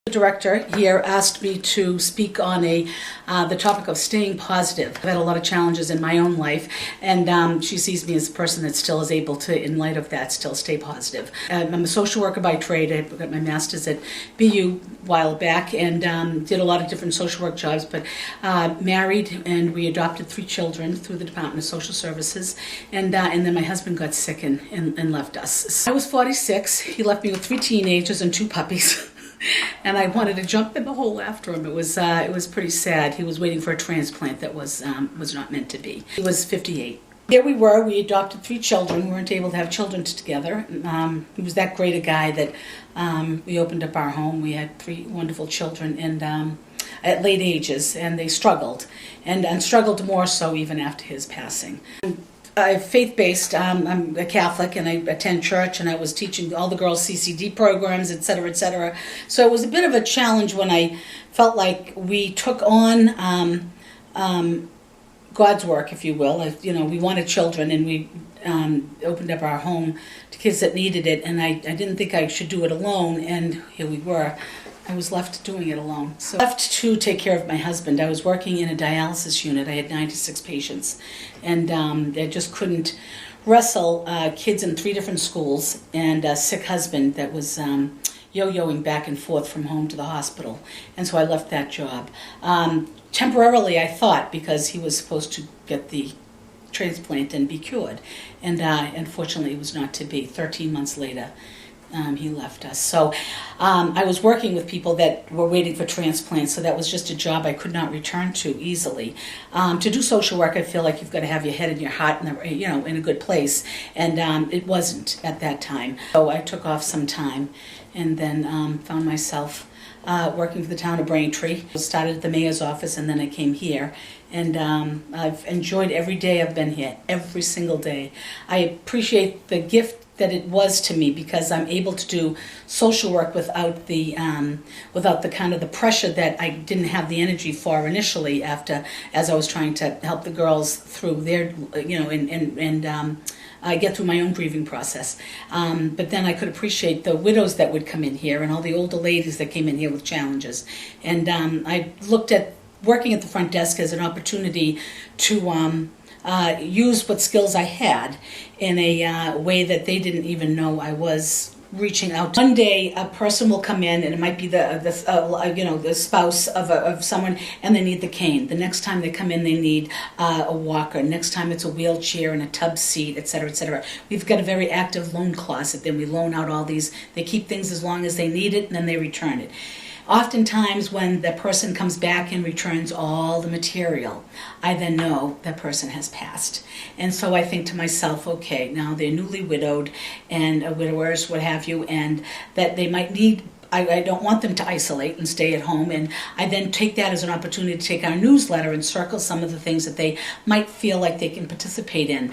The director here asked me to speak on the topic of staying positive. I've had a lot of challenges in my own life, and she sees me as a person that still is able to, in light of that, still stay positive. I'm a social worker by trade. I got my master's at BU a while back and did a lot of different social work jobs, but married, and we adopted 3 children through the Department of Social Services, and then my husband got sick and left us. So I was 46. He left me with 3 teenagers and 2 puppies. And I wanted to jump in the hole after him. It was pretty sad. He was waiting for a transplant that was not meant to be. He was 58. Here we were. We adopted 3 children. We weren't able to have children together. He was that great a guy that we opened up our home. We had 3 wonderful children, and at late ages, and they struggled, and struggled more so even after his passing. Faith-based. I'm a Catholic, and I attend church, and I was teaching all the girls CCD programs, etc., etc. So it was a bit of a challenge when I felt like we took on God's work, if you will. We wanted children, and we opened up our home to kids that needed it, and I didn't think I should do it alone, and here we were. I was left doing it alone. So I left to take care of my husband. I was working in a dialysis unit. I had 96 patients, and I just couldn't wrestle kids in 3 different schools and a sick husband that was yo-yoing back and forth from home to the hospital. And so I left that job. Temporarily, I thought, because he was supposed to get the transplant and be cured. And unfortunately, it was not to be. 13 months later, he left us. So I was working with people that were waiting for transplants, so that was just a job I could not return to easily. To do social work, I feel like you've got to have your head and your heart in a good place, and it wasn't at that time. So I took off some time, and then found myself working for the town of Braintree. I started at the mayor's office, and then I came here, and I've enjoyed every day I've been here, every single day. I appreciate the gift that it was to me, because I'm able to do social work without the kind of the pressure that I didn't have the energy for initially as I was trying to help the girls through their, I get through my own grieving process. But then I could appreciate the widows that would come in here and all the older ladies that came in here with challenges. And I looked at working at the front desk as an opportunity to use what skills I had in a way that they didn't even know I was reaching out. One day a person will come in, and it might be the spouse of someone, and they need the cane. The next time they come in, they need a walker. Next time it's a wheelchair and a tub seat, etc., etc. We've got a very active loan closet. Then we loan out all these. They keep things as long as they need it, and then they return it. Oftentimes when the person comes back and returns all the material, I then know that person has passed. And so I think to myself, okay, now they're newly widowed and widowers, what have you, and that they might need, I don't want them to isolate and stay at home, and I then take that as an opportunity to take our newsletter and circle some of the things that they might feel like they can participate in.